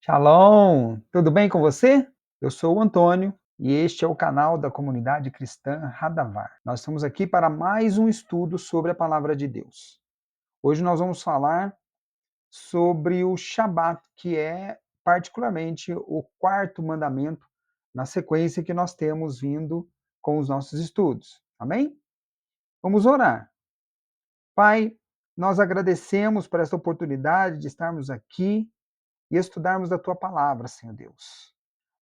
Shalom, tudo bem com você? Eu sou o Antônio e este é o canal da comunidade cristã Radavar. Nós estamos aqui para mais um estudo sobre a palavra de Deus. Hoje nós vamos falar sobre o Shabat, que é particularmente o quarto mandamento na sequência que nós temos vindo com os nossos estudos. Amém? Vamos orar. Pai, nós agradecemos por esta oportunidade de estarmos aqui e estudarmos a tua palavra, Senhor Deus.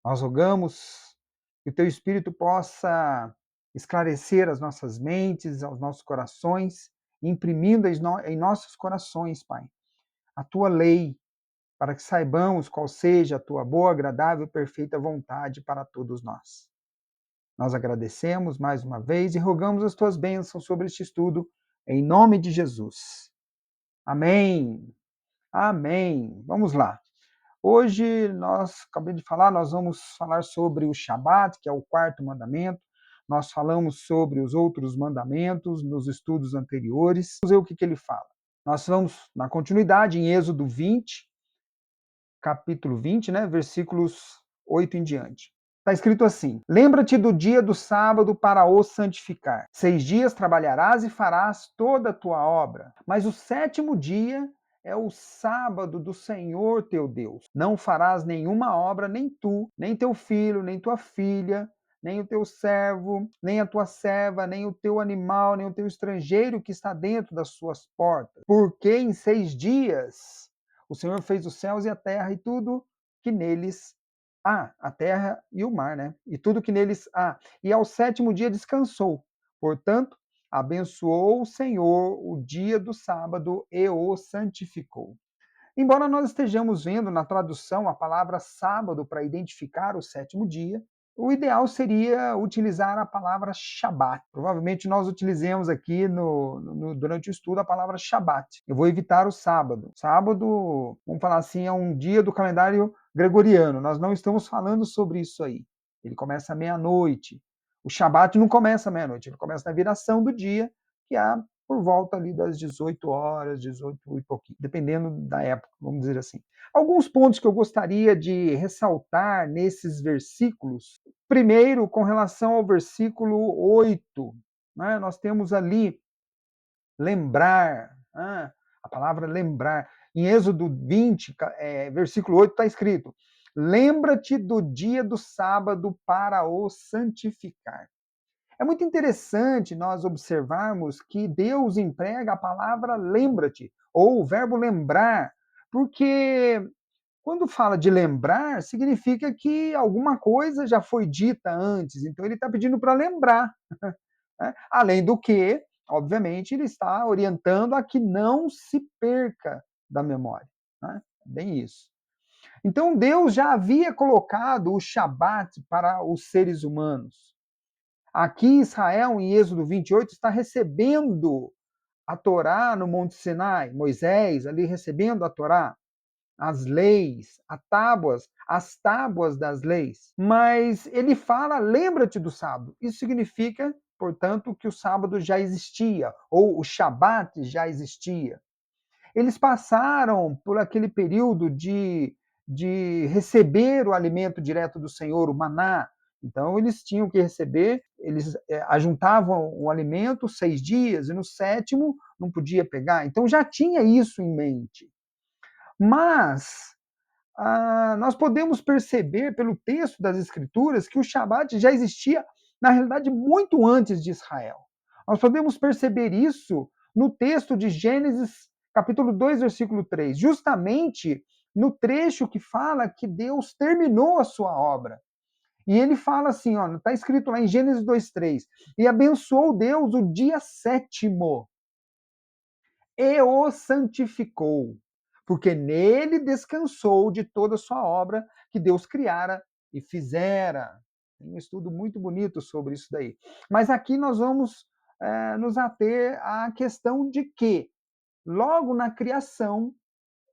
Nós rogamos que o teu Espírito possa esclarecer as nossas mentes, aos nossos corações, imprimindo em nossos corações, Pai, a tua lei, para que saibamos qual seja a tua boa, agradável e perfeita vontade para todos nós. Nós agradecemos mais uma vez e rogamos as tuas bênçãos sobre este estudo, em nome de Jesus. Amém. Amém. Vamos lá. Hoje, acabei de falar, nós vamos falar sobre o Shabat, que é o quarto mandamento. Nós falamos sobre os outros mandamentos nos estudos anteriores. Vamos ver o que ele fala. Nós vamos, na continuidade, em Êxodo 20, capítulo 20, né, versículos 8 em diante. Está escrito assim: lembra-te do dia do sábado para o santificar. 6 dias trabalharás e farás toda a tua obra, mas o sétimo dia é o sábado do Senhor teu Deus. Não farás nenhuma obra, nem tu, nem teu filho, nem tua filha, nem o teu servo, nem a tua serva, nem o teu animal, nem o teu estrangeiro que está dentro das suas portas. Porque em 6 dias o Senhor fez os céus e a terra e tudo que neles há, a terra e o mar, né? E tudo que neles há. E ao sétimo dia descansou. Portanto, abençoou o Senhor o dia do sábado e o santificou. Embora nós estejamos vendo na tradução a palavra sábado para identificar o sétimo dia, o ideal seria utilizar a palavra Shabat. Provavelmente nós utilizemos aqui durante o estudo a palavra Shabat. Eu vou evitar o sábado. Sábado, vamos falar assim, é um dia do calendário gregoriano. Nós não estamos falando sobre isso aí. Ele começa à meia-noite. O Shabat não começa à meia-noite, ele começa na viração do dia, que há por volta ali das 18 horas, 18 e pouquinho, dependendo da época, vamos dizer assim. Alguns pontos que eu gostaria de ressaltar nesses versículos. Primeiro, com relação ao versículo 8, né, nós temos ali lembrar, a palavra lembrar. Em Êxodo 20, versículo 8, está escrito: lembra-te do dia do sábado para o santificar. É muito interessante nós observarmos que Deus emprega a palavra lembra-te, ou o verbo lembrar, porque quando fala de lembrar, significa que alguma coisa já foi dita antes, então ele está pedindo para lembrar. Né? Além do que, obviamente, ele está orientando a que não se perca da memória. Né? Bem isso. Então Deus já havia colocado o Shabat para os seres humanos. Aqui Israel, em Êxodo 28, está recebendo a Torá no Monte Sinai, Moisés ali recebendo a Torá, as leis, as tábuas das leis. Mas ele fala, lembra-te do sábado. Isso significa, portanto, que o sábado já existia, ou o Shabat já existia. Eles passaram por aquele período de receber o alimento direto do Senhor, o maná. Então, eles tinham que receber, eles ajuntavam o alimento 6 dias, e no sétimo não podia pegar. Então, já tinha isso em mente. Mas nós podemos perceber pelo texto das Escrituras que o Shabat já existia, na realidade, muito antes de Israel. Nós podemos perceber isso no texto de Gênesis, capítulo 2, versículo 3, justamente no trecho que fala que Deus terminou a sua obra. E ele fala assim, está escrito lá em Gênesis 2:3, e abençoou Deus o dia sétimo. e o santificou, porque nele descansou de toda a sua obra que Deus criara e fizera. Tem um estudo muito bonito sobre isso daí. Mas aqui nós vamos nos ater à questão de que, logo na criação,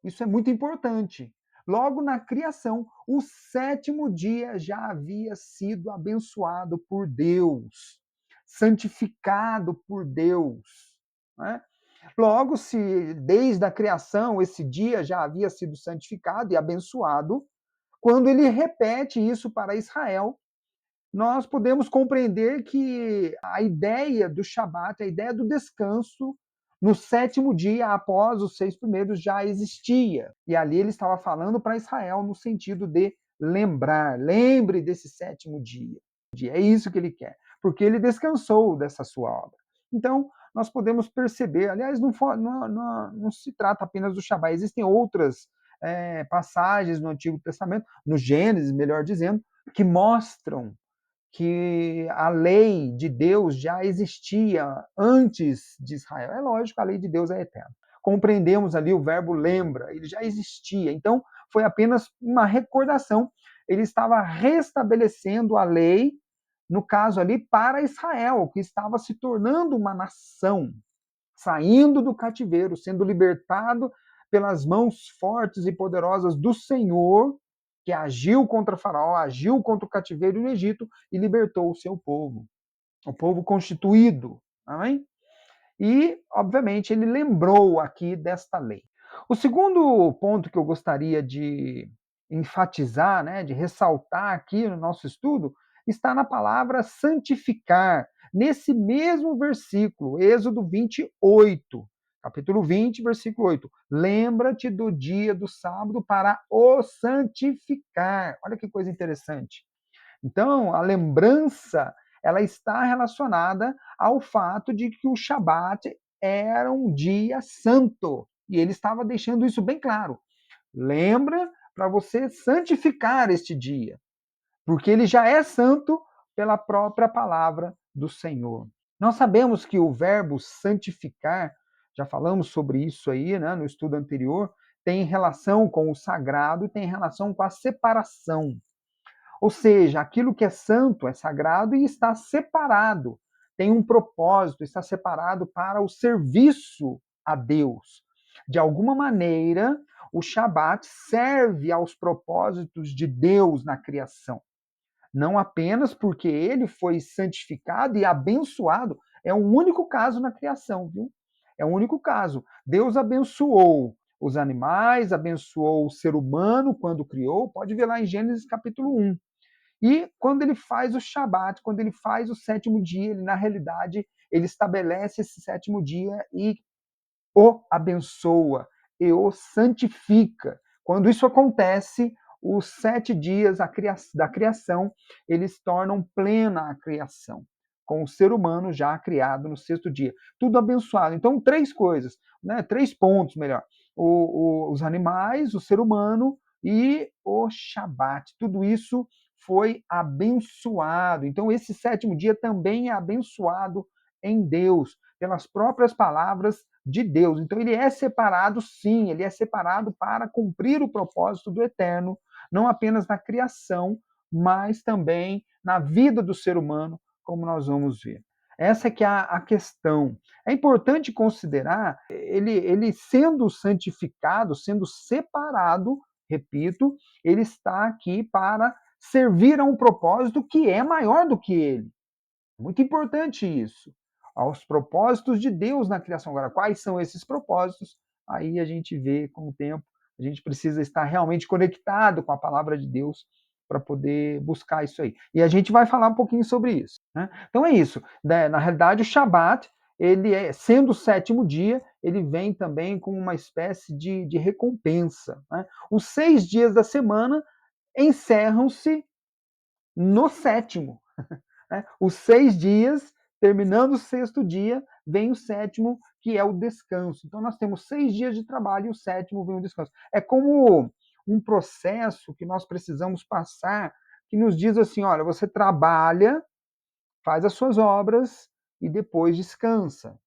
isso é muito importante. Logo na criação, o sétimo dia já havia sido abençoado por Deus, santificado por Deus. Né? Logo, se desde a criação esse dia já havia sido santificado e abençoado, quando ele repete isso para Israel, nós podemos compreender que a ideia do Shabat, a ideia do descanso, no sétimo dia, após os 6 primeiros, já existia. E ali ele estava falando para Israel no sentido de lembrar, lembre desse sétimo dia. É isso que ele quer, porque ele descansou dessa sua obra. Então, nós podemos perceber, aliás, não se trata apenas do Shabat, existem outras passagens no Antigo Testamento, no Gênesis, melhor dizendo, que mostram que a lei de Deus já existia antes de Israel. É lógico, a lei de Deus é eterna. Compreendemos ali o verbo lembra, ele já existia. Então, foi apenas uma recordação. Ele estava restabelecendo a lei, no caso ali, para Israel, que estava se tornando uma nação, saindo do cativeiro, sendo libertado pelas mãos fortes e poderosas do Senhor, que agiu contra Faraó, agiu contra o cativeiro no Egito e libertou o povo constituído. Amém? E, obviamente, ele lembrou aqui desta lei. O segundo ponto que eu gostaria de enfatizar, né, de ressaltar aqui no nosso estudo, está na palavra santificar, nesse mesmo versículo, Êxodo 28, capítulo 20, versículo 8. Lembra-te do dia do sábado para o santificar. Olha que coisa interessante. Então, a lembrança, ela está relacionada ao fato de que o Shabat era um dia santo. E ele estava deixando isso bem claro. Lembra para você santificar este dia, porque ele já é santo pela própria palavra do Senhor. Nós sabemos que o verbo santificar, já falamos sobre isso aí, né, no estudo anterior, tem relação com o sagrado e tem relação com a separação. Ou seja, aquilo que é santo é sagrado e está separado, tem um propósito, está separado para o serviço a Deus. De alguma maneira, o Shabat serve aos propósitos de Deus na criação. Não apenas porque ele foi santificado e abençoado, é um único caso na criação, viu? É um único caso. Deus abençoou os animais, abençoou o ser humano quando criou, pode ver lá em Gênesis capítulo 1. E quando ele faz o Shabat, quando ele faz o sétimo dia, ele, na realidade, ele estabelece esse sétimo dia e o abençoa e o santifica. Quando isso acontece, os 7 dias da criação, eles tornam plena a criação, com o ser humano já criado no sexto dia. Tudo abençoado. Então, 3 coisas, né? 3 pontos, melhor. Os animais, o ser humano e o Shabat. Tudo isso foi abençoado. Então, esse sétimo dia também é abençoado em Deus, pelas próprias palavras de Deus. Então, ele é separado, sim, ele é separado para cumprir o propósito do eterno, não apenas na criação, mas também na vida do ser humano, como nós vamos ver. Essa é que é a questão. É importante considerar ele sendo santificado, sendo separado, repito, ele está aqui para servir a um propósito que é maior do que ele. Muito importante isso. Aos propósitos de Deus na criação. Agora, quais são esses propósitos? Aí a gente vê com o tempo. A gente precisa estar realmente conectado com a palavra de Deus para poder buscar isso aí. E a gente vai falar um pouquinho sobre isso. Né? Então é isso. Na realidade, o Shabat, ele sendo o sétimo dia, ele vem também com uma espécie de recompensa. Né? Os 6 dias da semana encerram-se no sétimo. Né? Os 6 dias, terminando o sexto dia, vem o sétimo, que é o descanso. Então, nós temos 6 dias de trabalho e o sétimo vem o descanso. É como um processo que nós precisamos passar, que nos diz assim: olha, você trabalha, faz as suas obras e depois descansa.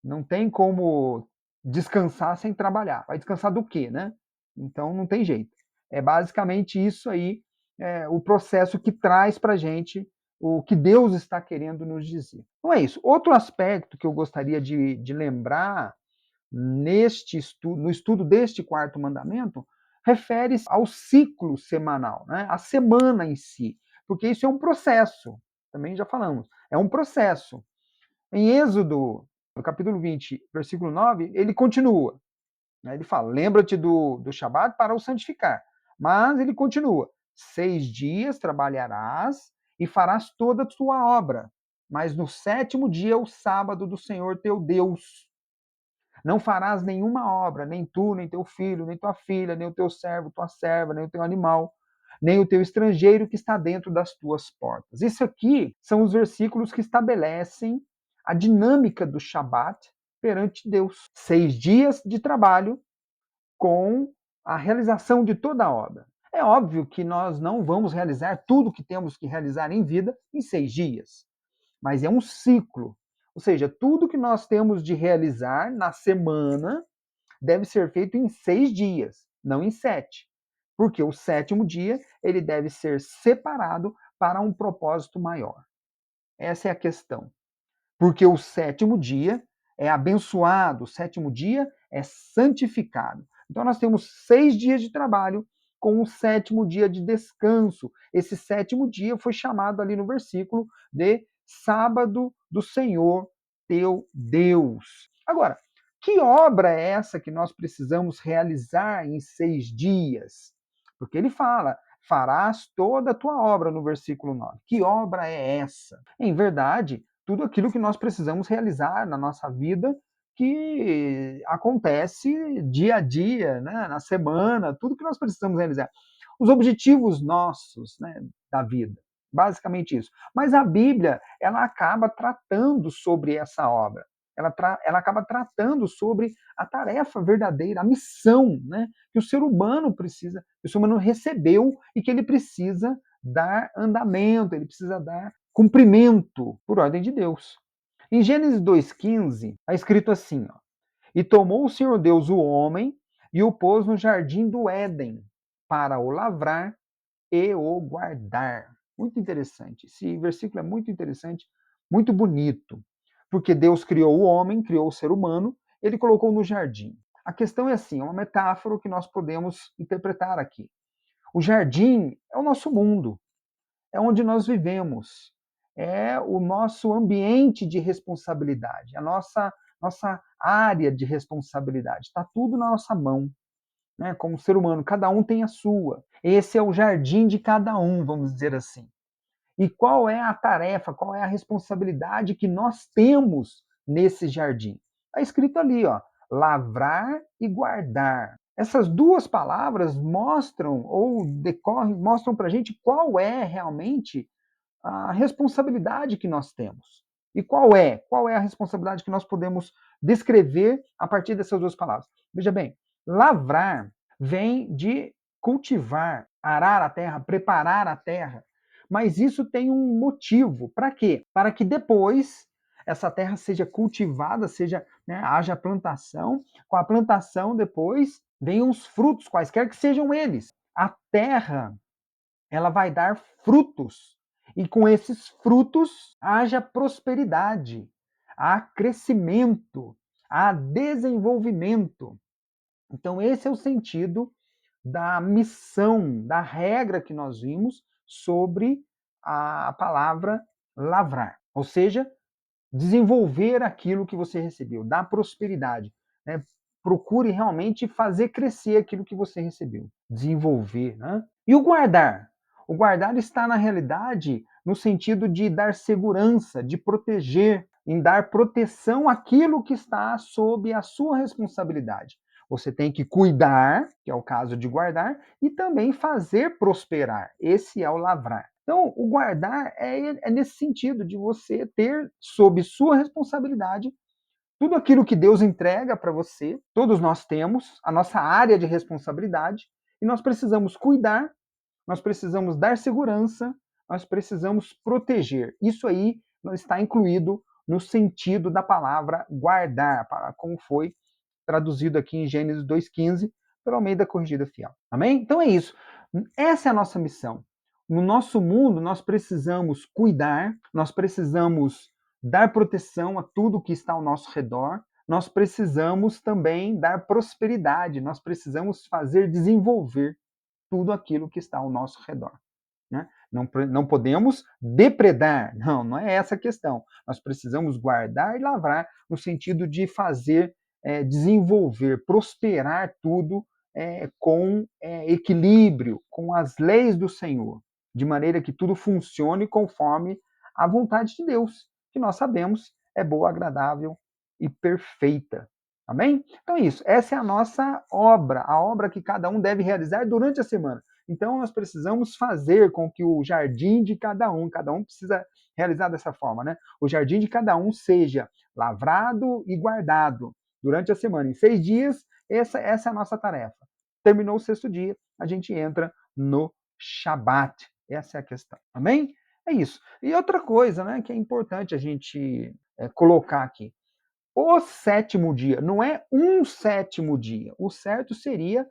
Não tem como descansar sem trabalhar. Vai descansar do quê, né? Então não tem jeito. É basicamente isso aí, o processo que traz para a gente o que Deus está querendo nos dizer. Então é isso. Outro aspecto que eu gostaria de lembrar no estudo deste quarto mandamento, refere-se ao ciclo semanal, né? A semana em si, porque isso é um processo, também já falamos, é um processo. Em Êxodo, no capítulo 20, versículo 9, ele continua, né? Ele fala, lembra-te do Shabat para o santificar, mas ele continua, 6 dias trabalharás e farás toda a tua obra, mas no sétimo dia é o sábado do Senhor teu Deus. Não farás nenhuma obra, nem tu, nem teu filho, nem tua filha, nem o teu servo, tua serva, nem o teu animal, nem o teu estrangeiro que está dentro das tuas portas. Isso aqui são os versículos que estabelecem a dinâmica do Shabat perante Deus. 6 dias de trabalho com a realização de toda a obra. É óbvio que nós não vamos realizar tudo o que temos que realizar em vida em 6 dias, mas é um ciclo. Ou seja, tudo que nós temos de realizar na semana deve ser feito em 6 dias, não em 7. Porque o sétimo dia ele deve ser separado para um propósito maior. Essa é a questão. Porque o sétimo dia é abençoado, o sétimo dia é santificado. Então nós temos 6 dias de trabalho com o sétimo dia de descanso. Esse sétimo dia foi chamado ali no versículo de sábado do Senhor teu Deus. Agora, que obra é essa que nós precisamos realizar em 6 dias? Porque ele fala, farás toda a tua obra no versículo 9. Que obra é essa? Em verdade, tudo aquilo que nós precisamos realizar na nossa vida, que acontece dia a dia, né, na semana, tudo que nós precisamos realizar. Os objetivos nossos, né, da vida, basicamente isso. Mas a Bíblia, ela acaba tratando sobre essa obra. Ela acaba tratando sobre a tarefa verdadeira, a missão, né, que o ser humano precisa, que o ser humano recebeu e que ele precisa dar andamento, ele precisa dar cumprimento por ordem de Deus. Em Gênesis 2,15, está escrito assim: ó, e tomou o Senhor Deus o homem e o pôs no jardim do Éden para o lavrar e o guardar. Muito interessante. Esse versículo é muito interessante, muito bonito. Porque Deus criou o homem, criou o ser humano, ele colocou no jardim. A questão é assim, é uma metáfora que nós podemos interpretar aqui. O jardim é o nosso mundo, é onde nós vivemos, é o nosso ambiente de responsabilidade, a nossa área de responsabilidade. Está tudo na nossa mão, né? Como ser humano, cada um tem a sua. Esse é o jardim de cada um, vamos dizer assim. E qual é a tarefa, qual é a responsabilidade que nós temos nesse jardim? Está escrito ali, ó, lavrar e guardar. Essas duas palavras mostram ou decorrem, mostram para a gente qual é realmente a responsabilidade que nós temos. E qual é? Qual é a responsabilidade que nós podemos descrever a partir dessas duas palavras? Veja bem, lavrar vem de cultivar, arar a terra, preparar a terra. Mas isso tem um motivo. Para quê? Para que depois essa terra seja cultivada, seja, né, haja plantação. Com a plantação, depois, venham os frutos, quaisquer que sejam eles. A terra, ela vai dar frutos. E com esses frutos, haja prosperidade, há crescimento, há desenvolvimento. Então, esse é o sentido da missão, da regra que nós vimos sobre a palavra lavrar. Ou seja, desenvolver aquilo que você recebeu, dar prosperidade. Né? Procure realmente fazer crescer aquilo que você recebeu, desenvolver. Né? E o guardar? O guardar está, na realidade, no sentido de dar segurança, de proteger, em dar proteção àquilo que está sob a sua responsabilidade. Você tem que cuidar, que é o caso de guardar, e também fazer prosperar. Esse é o lavrar. Então, o guardar é nesse sentido, de você ter sob sua responsabilidade tudo aquilo que Deus entrega para você. Todos nós temos a nossa área de responsabilidade e nós precisamos cuidar, nós precisamos dar segurança, nós precisamos proteger. Isso aí não está incluído no sentido da palavra guardar, como foi traduzido aqui em Gênesis 2,15, pelo Almeida Corrigida Fiel. Amém? Então é isso. Essa é a nossa missão. No nosso mundo, nós precisamos cuidar, nós precisamos dar proteção a tudo que está ao nosso redor, nós precisamos também dar prosperidade, nós precisamos fazer desenvolver tudo aquilo que está ao nosso redor. Né? Não podemos depredar, não é essa a questão. Nós precisamos guardar e lavrar no sentido de fazer desenvolver, prosperar tudo com equilíbrio, com as leis do Senhor, de maneira que tudo funcione conforme a vontade de Deus, que nós sabemos é boa, agradável e perfeita. Amém? Então é isso. Essa é a nossa obra, a obra que cada um deve realizar durante a semana. Então, nós precisamos fazer com que o jardim de cada um precisa realizar dessa forma, né? O jardim de cada um seja lavrado e guardado durante a semana. Em 6 dias, essa é a nossa tarefa. Terminou o 6º dia, a gente entra no Shabat. Essa é a questão. Amém? É isso. E outra coisa, né, que é importante a gente colocar aqui. O 7º dia, não é um 7º dia. O certo seria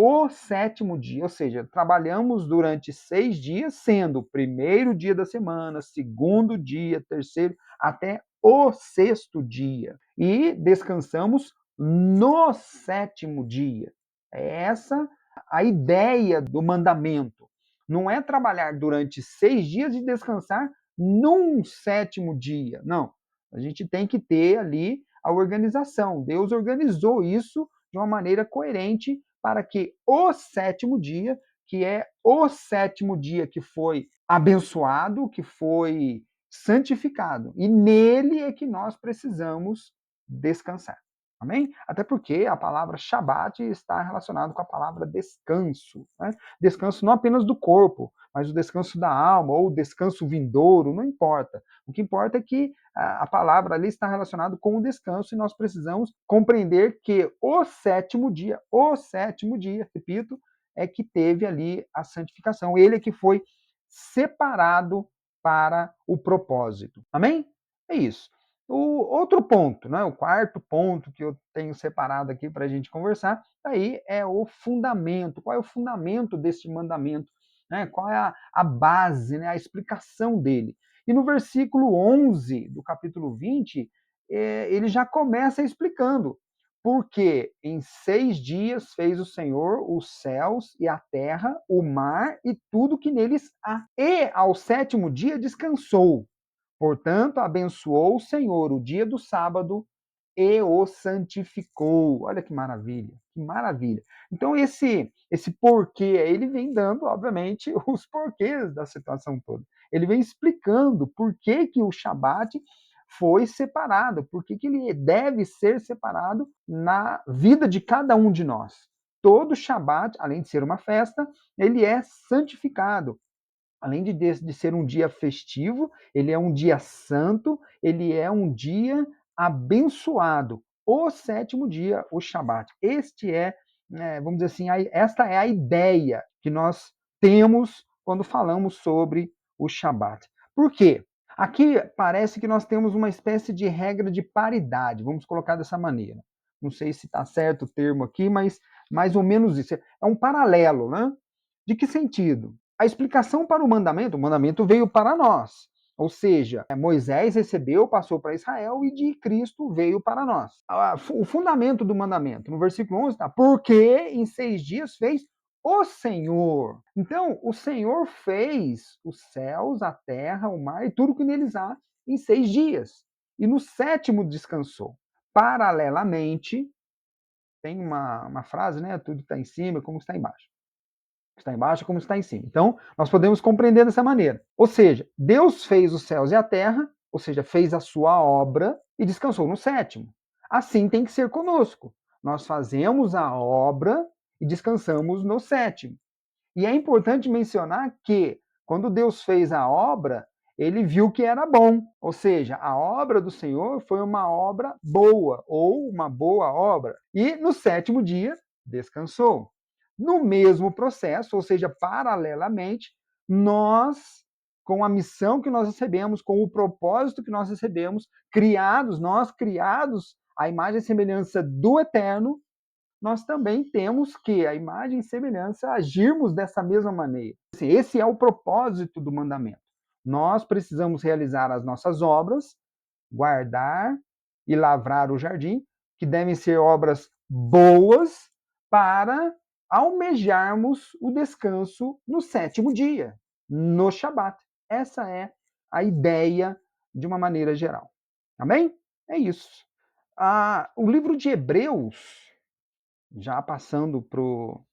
o 7º dia, ou seja, trabalhamos durante 6 dias, sendo o 1º dia da semana, 2º dia, 3º, até o 6º dia. E descansamos no 7º dia. É essa a ideia do mandamento. Não é trabalhar durante 6 dias e descansar num 7º dia. Não. A gente tem que ter ali a organização. Deus organizou isso de uma maneira coerente para que o 7º dia, que é o 7º dia que foi abençoado, que foi santificado, e nele é que nós precisamos descansar. Amém? Até porque a palavra Shabat está relacionada com a palavra descanso. Né? Descanso não apenas do corpo, mas o descanso da alma, ou o descanso vindouro, não importa. O que importa é que a palavra ali está relacionada com o descanso e nós precisamos compreender que o 7º dia, repito, é que teve ali a santificação. Ele é que foi separado para o propósito. Amém? É isso. O outro ponto, né, o 4º ponto que eu tenho separado aqui para a gente conversar, aí é o fundamento. Qual é o fundamento desse mandamento? Né? Qual é a base, né, a explicação dele? E no versículo 11 do capítulo 20, ele já começa explicando. Porque em 6 dias fez o Senhor os céus e a terra, o mar e tudo que neles há. E ao 7º dia descansou. Portanto, abençoou o Senhor o dia do sábado e o santificou. Olha que maravilha, que maravilha. Então, esse porquê, ele vem dando, obviamente, os porquês da situação toda. Ele vem explicando por que, que o Shabat foi separado, por que, que ele deve ser separado na vida de cada um de nós. Todo Shabat, além de ser uma festa, ele é santificado. Além de ser um dia festivo, ele é um dia santo, ele é um dia abençoado. O 7º dia, o Shabat. Este é, vamos dizer assim, esta é a ideia que nós temos quando falamos sobre o Shabat. Por quê? Aqui parece que nós temos uma espécie de regra de paridade, vamos colocar dessa maneira. Não sei se está certo o termo aqui, mas mais ou menos isso. É um paralelo, né? De que sentido? A explicação para o mandamento veio para nós. Ou seja, Moisés recebeu, passou para Israel e de Cristo veio para nós. O fundamento do mandamento, no versículo 11, está: porque em 6 dias fez o Senhor. Então, o Senhor fez os céus, a terra, o mar e tudo que neles há em 6 dias. E no 7º descansou. Paralelamente, tem uma frase, né? Tudo está em cima, como está embaixo. Está embaixo como está em cima. Então, nós podemos compreender dessa maneira. Ou seja, Deus fez os céus e a terra, ou seja, fez a sua obra e descansou no 7º. Assim tem que ser conosco. Nós fazemos a obra e descansamos no 7º. E é importante mencionar que, quando Deus fez a obra, ele viu que era bom. Ou seja, a obra do Senhor foi uma obra boa, ou uma boa obra. E no 7º dia, descansou. No mesmo processo, ou seja, paralelamente, nós, com a missão que nós recebemos, com o propósito que nós recebemos, nós criados a imagem e semelhança do Eterno, nós também temos que, a imagem e semelhança, agirmos dessa mesma maneira. Assim, esse é o propósito do mandamento. Nós precisamos realizar as nossas obras, guardar e lavrar o jardim, que devem ser obras boas para almejarmos o descanso no sétimo dia, no Shabat. Essa é a ideia de uma maneira geral. Amém? É isso. O livro de Hebreus, já passando para o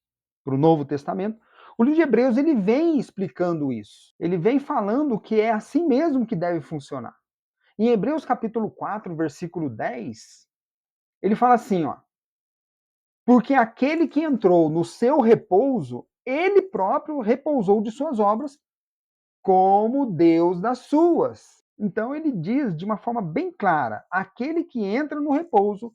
Novo Testamento, o livro de Hebreus ele vem explicando isso. Ele vem falando que é assim mesmo que deve funcionar. Em Hebreus capítulo 4, versículo 10, ele fala assim, ó: porque aquele que entrou no seu repouso, ele próprio repousou de suas obras, como Deus das suas. Então ele diz de uma forma bem clara: aquele que entra no repouso,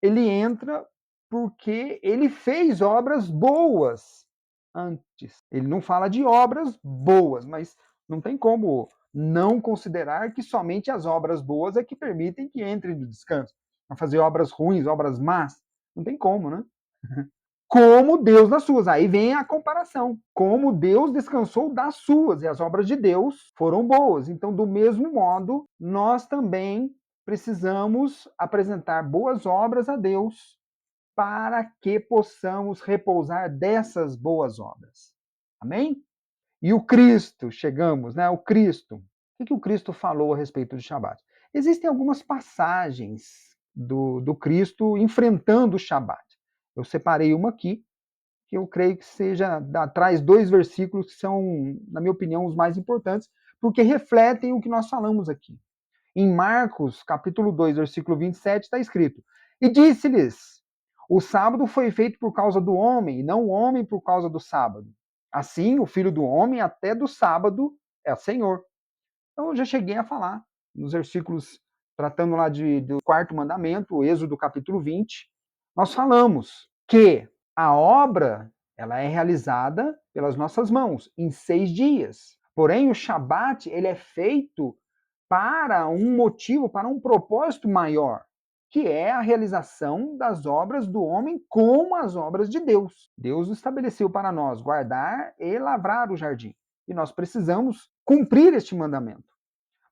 ele entra porque ele fez obras boas antes. Ele não fala de obras boas, mas não tem como não considerar que somente as obras boas é que permitem que entre no descanso. A fazer obras ruins, obras más, não tem como, né? Como Deus das suas. Aí vem a comparação. Como Deus descansou das suas, e as obras de Deus foram boas. Então, do mesmo modo, nós também precisamos apresentar boas obras a Deus para que possamos repousar dessas boas obras. Amém? E o Cristo, chegamos, né? O Cristo. O que o Cristo falou a respeito do Shabat? Existem algumas passagens do Cristo enfrentando o Shabat. Eu separei uma aqui, que eu creio que traz 2 versículos que são, na minha opinião, os mais importantes, porque refletem o que nós falamos aqui. Em Marcos, capítulo 2, versículo 27, está escrito: e disse-lhes: o sábado foi feito por causa do homem, e não o homem por causa do sábado. Assim, o filho do homem até do sábado é Senhor. Então, eu já cheguei a falar nos versículos tratando lá do quarto mandamento, o Êxodo capítulo 20, nós falamos que a obra ela é realizada pelas nossas mãos em 6 dias. Porém, o Shabat ele é feito para um motivo, para um propósito maior, que é a realização das obras do homem com as obras de Deus. Deus estabeleceu para nós guardar e lavrar o jardim. E nós precisamos cumprir este mandamento.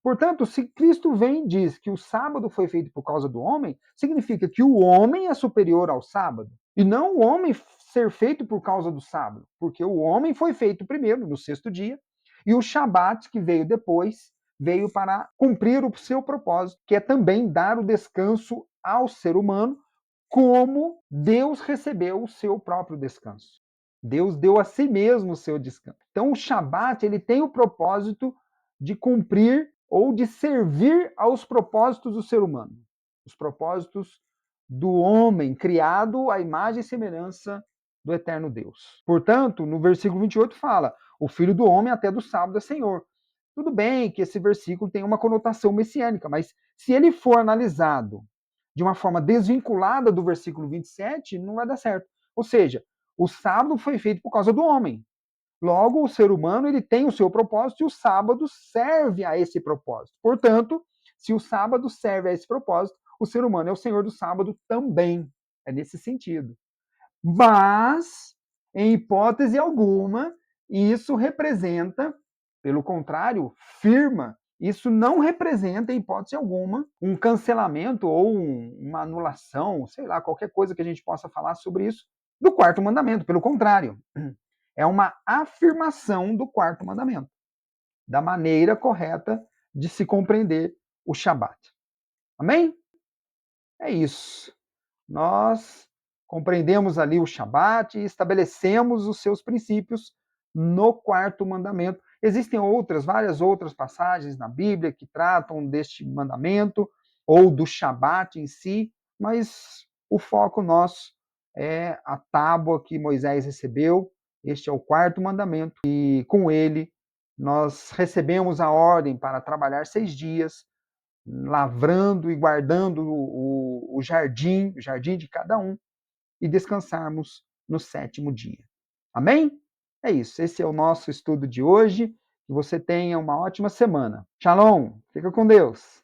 Portanto, se Cristo vem e diz que o sábado foi feito por causa do homem, significa que o homem é superior ao sábado. E não o homem ser feito por causa do sábado, porque o homem foi feito primeiro, no 6º dia, e o Shabat, que veio depois, veio para cumprir o seu propósito, que é também dar o descanso ao ser humano, como Deus recebeu o seu próprio descanso. Deus deu a si mesmo o seu descanso. Então, o Shabat ele tem o propósito de cumprir ou de servir aos propósitos do ser humano, os propósitos do homem criado à imagem e semelhança do eterno Deus. Portanto, no versículo 28 fala: o filho do homem até do sábado é Senhor. Tudo bem que esse versículo tem uma conotação messiânica, mas se ele for analisado de uma forma desvinculada do versículo 27, não vai dar certo. Ou seja, o sábado foi feito por causa do homem. Logo, o ser humano ele tem o seu propósito e o sábado serve a esse propósito. Portanto, se o sábado serve a esse propósito, o ser humano é o senhor do sábado também. É nesse sentido. Mas, em hipótese alguma, isso representa, pelo contrário, firma, isso não representa, em hipótese alguma, um cancelamento ou uma anulação, sei lá, qualquer coisa que a gente possa falar sobre isso, do quarto mandamento. Pelo contrário, é uma afirmação do quarto mandamento, da maneira correta de se compreender o Shabat. Amém? É isso. Nós compreendemos ali o Shabat e estabelecemos os seus princípios no quarto mandamento. Existem várias outras passagens na Bíblia que tratam deste mandamento ou do Shabat em si, mas o foco nosso é a tábua que Moisés recebeu. Este é o quarto mandamento e com ele nós recebemos a ordem para trabalhar 6 dias, lavrando e guardando o jardim de cada um, e descansarmos no 7º dia. Amém? É isso. Esse é o nosso estudo de hoje. Que você tenha uma ótima semana. Shalom. Fica com Deus.